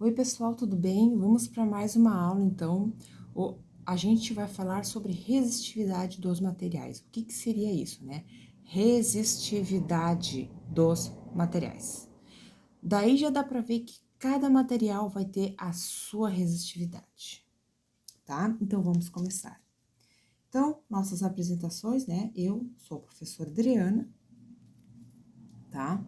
Oi, pessoal, tudo bem? Vamos para mais uma aula, então. A gente vai falar sobre resistividade dos materiais. O que que seria isso, né? Resistividade dos materiais. Daí já dá para ver que cada material vai ter a sua resistividade, tá? Então, vamos começar. Então, nossas apresentações, né? Eu sou a professora Adriana, tá?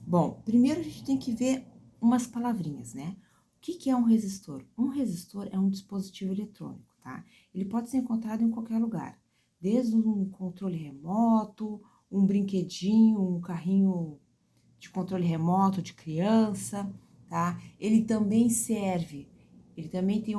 Bom, primeiro a gente tem que ver umas palavrinhas, né? O que que é um resistor? Um resistor é um dispositivo eletrônico, tá? Ele pode ser encontrado em qualquer lugar, desde um controle remoto, um brinquedinho, um carrinho de controle remoto de criança, tá? Ele também tem,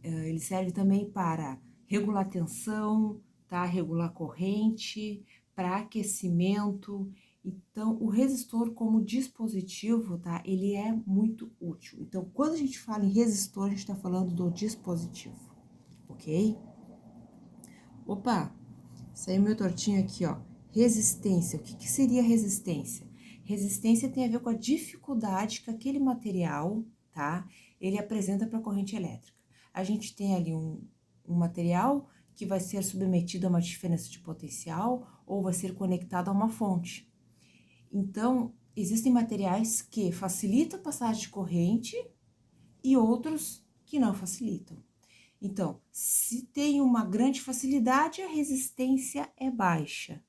ele serve também para regular tensão, tá? Regular corrente, para aquecimento. Então, o resistor como dispositivo, tá? Ele é muito útil. Então, quando a gente fala em resistor, a gente está falando do dispositivo, ok? Opa, saiu meu tortinho aqui, ó. Resistência. O que que seria resistência? Resistência tem a ver com a dificuldade que aquele material, tá? Ele apresenta para a corrente elétrica. A gente tem ali um material que vai ser submetido a uma diferença de potencial ou vai ser conectado a uma fonte. Então, existem materiais que facilitam a passagem de corrente e outros que não facilitam. Então, se tem uma grande facilidade, a resistência é baixa.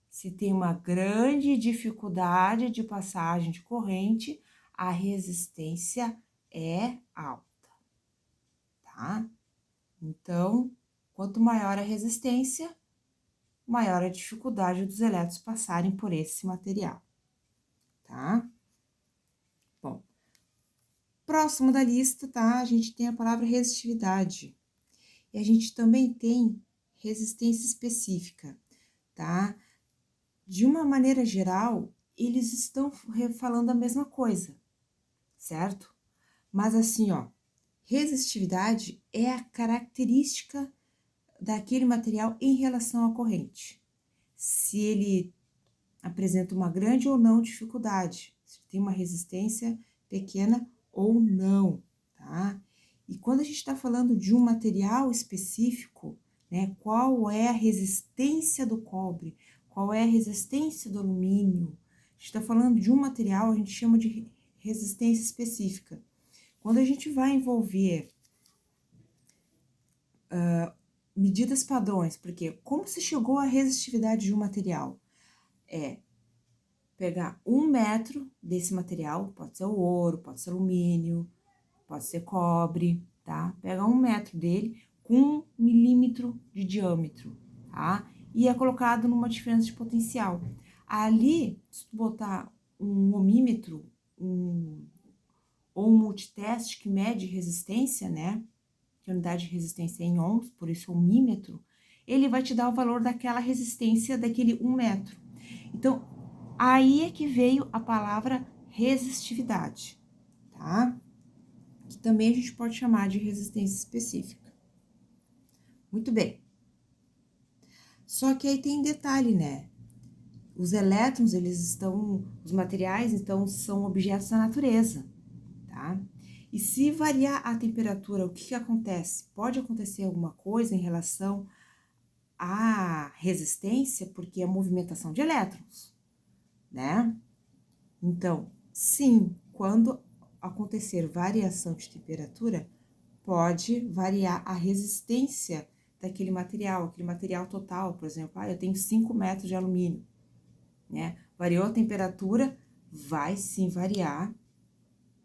Se tem uma grande dificuldade de passagem de corrente, a resistência é alta, tá? Então, quanto maior a resistência, maior a dificuldade dos elétrons passarem por esse material, tá? Bom, próximo da lista, tá? A gente tem a palavra resistividade. E a gente também tem resistência específica, tá? De uma maneira geral, eles estão falando a mesma coisa, certo? Mas assim, ó, resistividade é a característica daquele material em relação à corrente. Se ele apresenta uma grande ou não dificuldade, se tem uma resistência pequena ou não, tá? E quando a gente está falando de um material específico, né, qual é a resistência do cobre, qual é a resistência do alumínio, a gente está falando de um material, a gente chama de resistência específica. Quando a gente vai envolver medidas padrões, porque como se chegou à resistividade de um material? É pegar 1 metro desse material, pode ser o ouro, pode ser alumínio, pode ser cobre, tá? Pega 1 metro dele com 1 milímetro de diâmetro, tá? E é colocado numa diferença de potencial. Ali, se tu botar um ohmímetro, ou um multiteste que mede resistência, né? Que a unidade de resistência é em ohms, por isso ohmímetro, ele vai te dar o valor daquela resistência daquele 1 metro. Então, aí é que veio a palavra resistividade, tá? Que também a gente pode chamar de resistência específica. Muito bem. Só que aí tem detalhe, né? Os elétrons, os materiais, então, são objetos da natureza, tá? E se variar a temperatura, o que que acontece? Pode acontecer alguma coisa em relação à resistência, porque é movimentação de elétrons, né? Então, sim, quando acontecer variação de temperatura, pode variar a resistência daquele material, aquele material total, por exemplo, eu tenho 5 metros de alumínio, né? Variou a temperatura, vai sim variar,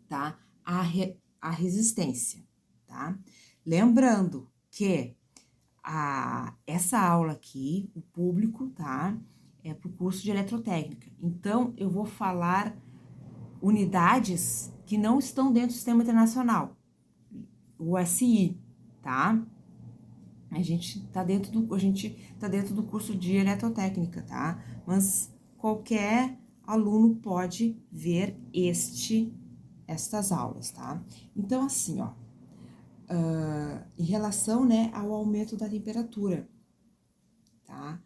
tá? A resistência, tá? Lembrando que essa aula aqui, o público, tá? É para o curso de eletrotécnica. Então, eu vou falar unidades que não estão dentro do sistema internacional, o SI, tá? A gente tá dentro do curso de eletrotécnica, tá? Mas qualquer aluno pode ver estas aulas, tá? Então, assim, ó, em relação, né, ao aumento da temperatura, tá?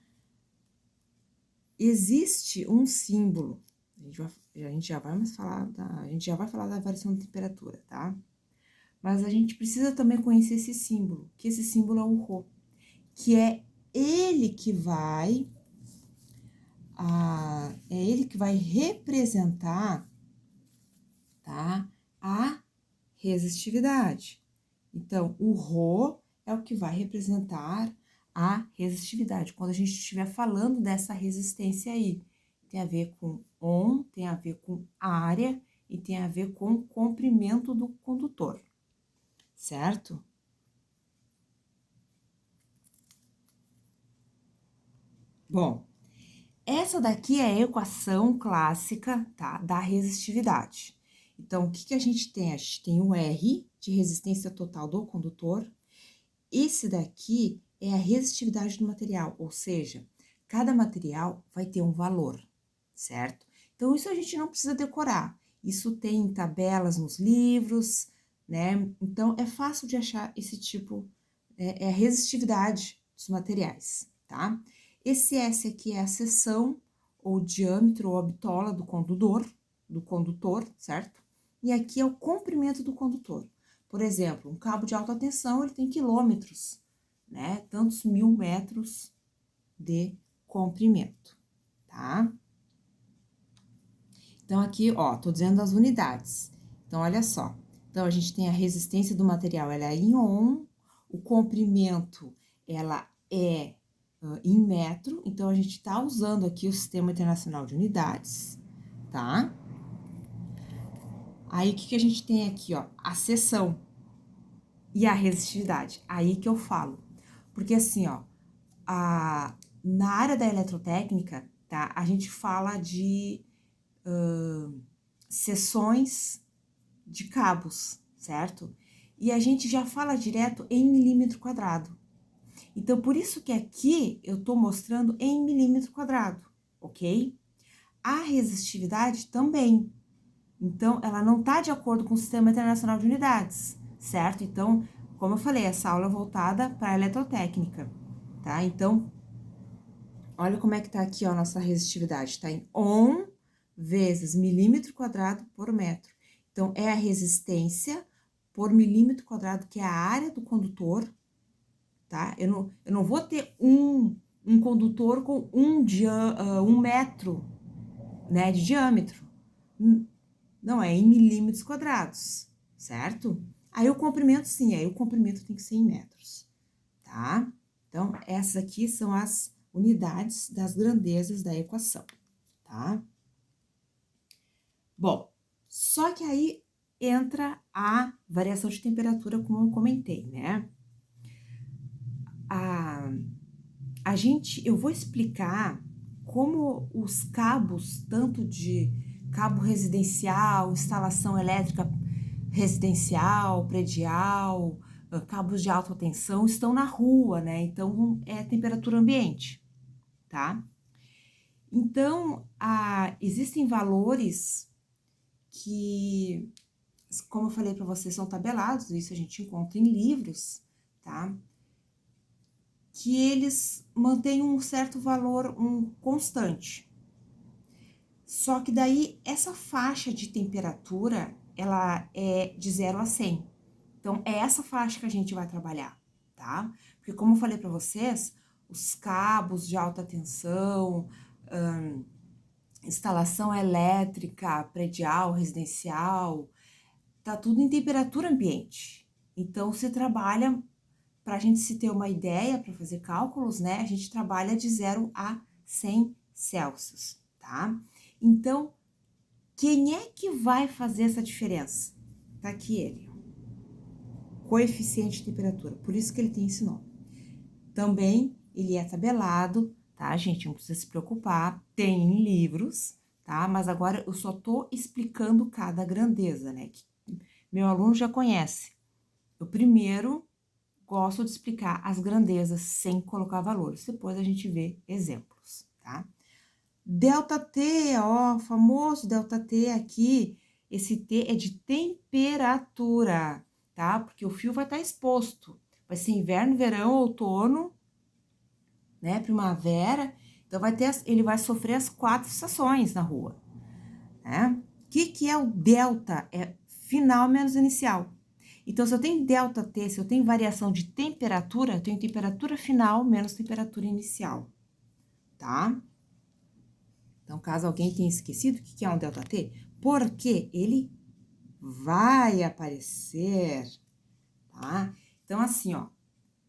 Existe um símbolo, a A gente já vai mais falar a gente já vai falar da variação de temperatura, tá? Mas a gente precisa também conhecer esse símbolo, que esse símbolo é o Rho, que é ele que vai representar, tá? A resistividade. Então, o Rho é o que vai representar a resistividade. Quando a gente estiver falando dessa resistência aí, tem a ver com ohm, tem a ver com área e tem a ver com comprimento do condutor, certo? Bom, essa daqui é a equação clássica, tá, da resistividade. Então, o que que a gente tem? A gente tem o R, de resistência total do condutor. Esse daqui é a resistividade do material, ou seja, cada material vai ter um valor, certo? Então, isso a gente não precisa decorar. Isso tem tabelas nos livros, né? Então, é fácil de achar esse tipo, é a resistividade dos materiais, tá? Esse S aqui é a seção, ou diâmetro, ou a bitola do condutor, certo? E aqui é o comprimento do condutor. Por exemplo, um cabo de alta tensão, ele tem quilômetros, né? Tantos 1000 metros de comprimento, tá? Então, aqui, ó, tô dizendo as unidades. Então, olha só. Então, a gente tem a resistência do material, ela é em ohm, o comprimento, ela é em metro. Então, a gente tá usando aqui o Sistema Internacional de Unidades, tá? Aí, o que que a gente tem aqui, ó? A seção e a resistividade. Aí que eu falo. Porque, assim, ó, na área da eletrotécnica, tá? A gente fala de seções de cabos, certo? E a gente já fala direto em milímetro quadrado. Então, por isso que aqui eu tô mostrando em milímetro quadrado, ok? A resistividade também. Então, ela não tá de acordo com o Sistema Internacional de Unidades, certo? Então, como eu falei, essa aula é voltada para a eletrotécnica, tá? Então, olha como é que tá aqui, ó, a nossa resistividade. Tá em ohm vezes milímetro quadrado por metro. Então, é a resistência por milímetro quadrado, que é a área do condutor, tá? Eu não vou ter um condutor com um metro, né, de diâmetro. Não, é em milímetros quadrados, certo? Aí o comprimento, sim, aí o comprimento tem que ser em metros, tá? Então, essas aqui são as unidades das grandezas da equação, tá? Bom, só que aí entra a variação de temperatura, como eu comentei, né? Eu vou explicar como os cabos, tanto de cabo residencial, instalação elétrica residencial, predial, cabos de alta tensão, estão na rua, né? Então, é temperatura ambiente, tá? Então, existem valores que, como eu falei para vocês, são tabelados, isso a gente encontra em livros, tá? Que eles mantêm um certo valor, constante. Só que daí, essa faixa de temperatura, ela é de 0 a 100. Então, é essa faixa que a gente vai trabalhar, tá? Porque, como eu falei para vocês, os cabos de alta tensão, instalação elétrica, predial, residencial, tá tudo em temperatura ambiente. Então, você trabalha, para a gente se ter uma ideia, para fazer cálculos, né? A gente trabalha de 0 a 100 Celsius, tá? Então, quem é que vai fazer essa diferença? Tá aqui ele, coeficiente de temperatura, por isso que ele tem esse nome. Também, ele é tabelado, tá, gente? Não precisa se preocupar, tem em livros, tá? Mas agora eu só tô explicando cada grandeza, né? Que meu aluno já conhece. Eu primeiro gosto de explicar as grandezas sem colocar valores, depois a gente vê exemplos, tá? ΔT, ó, famoso ΔT aqui, esse T é de temperatura, tá? Porque o fio vai estar exposto, vai ser inverno, verão, outono, né, primavera, então ele vai sofrer as 4 estações na rua. que é o delta? É final menos inicial. Então, se eu tenho ΔT, se eu tenho variação de temperatura, eu tenho temperatura final menos temperatura inicial, tá? Então, caso alguém tenha esquecido o que é um ΔT, porque ele vai aparecer, tá? Então, assim, ó,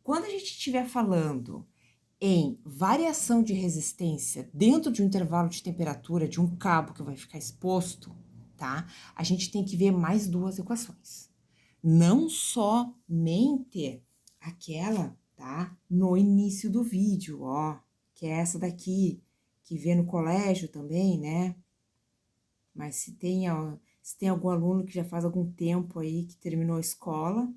quando a gente estiver falando em variação de resistência dentro de um intervalo de temperatura de um cabo que vai ficar exposto, tá? A gente tem que ver mais duas equações. Não somente aquela, tá? No início do vídeo, ó, que é essa daqui, que vê no colégio também, né? Mas se tem algum aluno que já faz algum tempo aí que terminou a escola,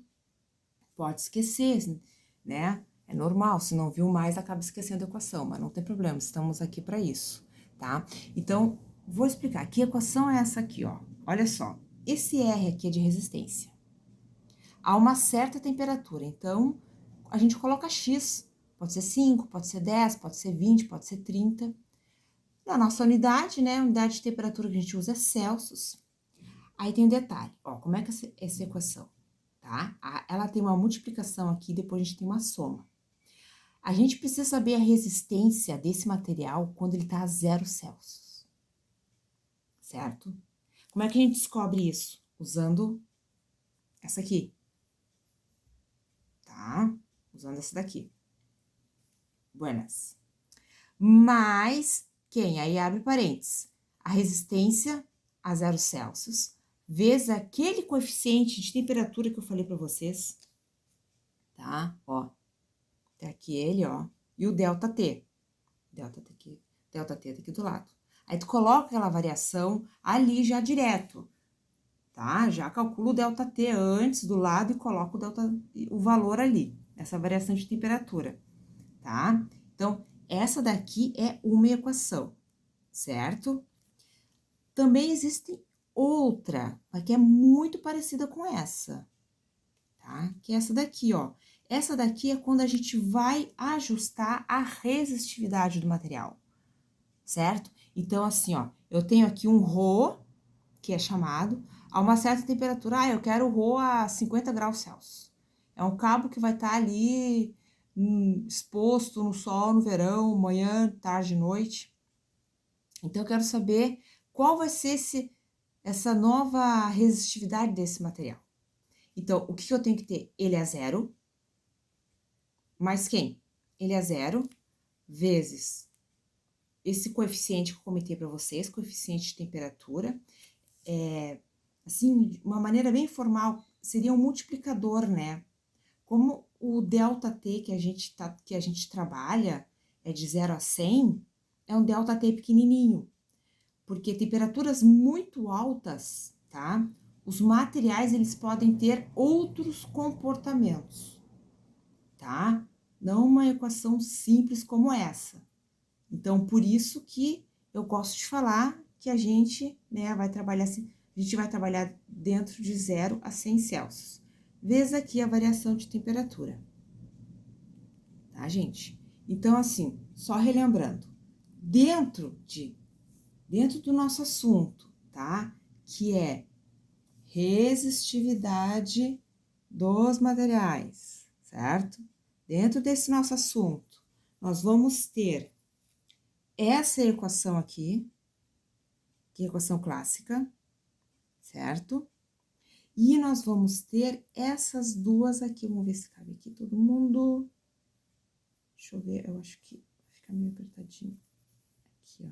pode esquecer, né? É normal, se não viu mais, acaba esquecendo a equação, mas não tem problema, estamos aqui para isso, tá? Então, vou explicar. Que equação é essa aqui, ó? Olha só, esse R aqui é de resistência. A uma certa temperatura, então, a gente coloca X. Pode ser 5, pode ser 10, pode ser 20, pode ser 30. Na nossa unidade, né? A unidade de temperatura que a gente usa é Celsius. Aí tem um detalhe, ó, como é que é essa equação, tá? Ela tem uma multiplicação aqui, depois a gente tem uma soma. A gente precisa saber a resistência desse material quando ele tá a 0 Celsius, certo? Como é que a gente descobre isso? Usando essa aqui, tá? Usando essa daqui. Buenas. Mais quem? Aí abre parênteses. A resistência a 0 Celsius vezes aquele coeficiente de temperatura que eu falei para vocês, tá? Ó, tem aqui ele, ó, e o ΔT. ΔT tá aqui do lado. Aí tu coloca aquela variação ali já direto, tá? Já calcula o ΔT antes do lado e coloca o valor ali, essa variação de temperatura, tá? Então, essa daqui é uma equação, certo? Também existe outra, que é muito parecida com essa, tá? Que é essa daqui, ó. Essa daqui é quando a gente vai ajustar a resistividade do material, certo? Então, assim, ó, eu tenho aqui um Rho, que é chamado, a uma certa temperatura, eu quero o Rho a 50 graus Celsius. É um cabo que vai estar ali exposto no sol, no verão, manhã, tarde, noite. Então, eu quero saber qual vai ser essa nova resistividade desse material. Então, o que eu tenho que ter? Ele é 0, mais quem? Ele é 0, vezes esse coeficiente que eu comentei para vocês, coeficiente de temperatura. Assim, de uma maneira bem formal, seria um multiplicador, né? Como o ΔT que a gente trabalha é de 0 a 100, é um ΔT pequenininho. Porque temperaturas muito altas, tá? Os materiais, eles podem ter outros comportamentos, tá? Não uma equação simples como essa. Então, por isso que eu gosto de falar que a gente, né, vai trabalhar assim, a gente vai trabalhar dentro de 0 a 100 Celsius. Vezes aqui a variação de temperatura. Tá, gente? Então, assim, só relembrando, dentro do nosso assunto, tá? Que é resistividade dos materiais, certo? Dentro desse nosso assunto, nós vamos ter essa equação aqui, que é a equação clássica, certo? E nós vamos ter essas duas aqui, vamos ver se cabe aqui todo mundo. Deixa eu ver, eu acho que vai ficar meio apertadinho. Aqui, ó.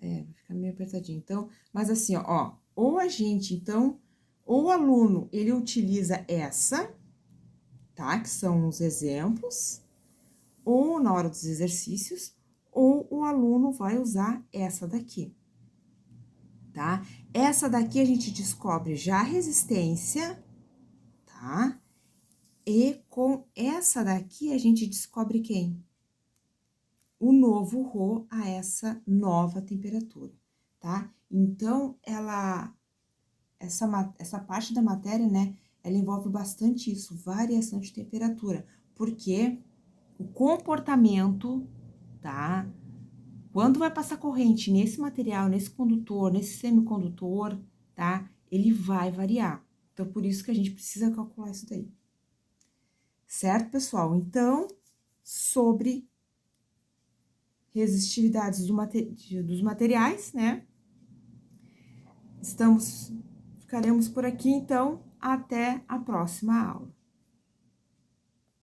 Vai ficar meio apertadinho. Então, mas assim, ó, ou a gente, então, ou o aluno, ele utiliza essa, tá? Que são os exemplos, ou na hora dos exercícios, ou o aluno vai usar essa daqui, tá? Essa daqui a gente descobre já a resistência, tá? E com essa daqui a gente descobre quem? O novo Rho a essa nova temperatura, tá? Então, essa parte da matéria, né, ela envolve bastante isso, variação de temperatura, porque o comportamento, tá, Quando vai passar corrente nesse material, nesse condutor, nesse semicondutor, tá? Ele vai variar. Então, por isso que a gente precisa calcular isso daí. Certo, pessoal? Então, sobre resistividades dos materiais, né? Ficaremos por aqui, então, até a próxima aula.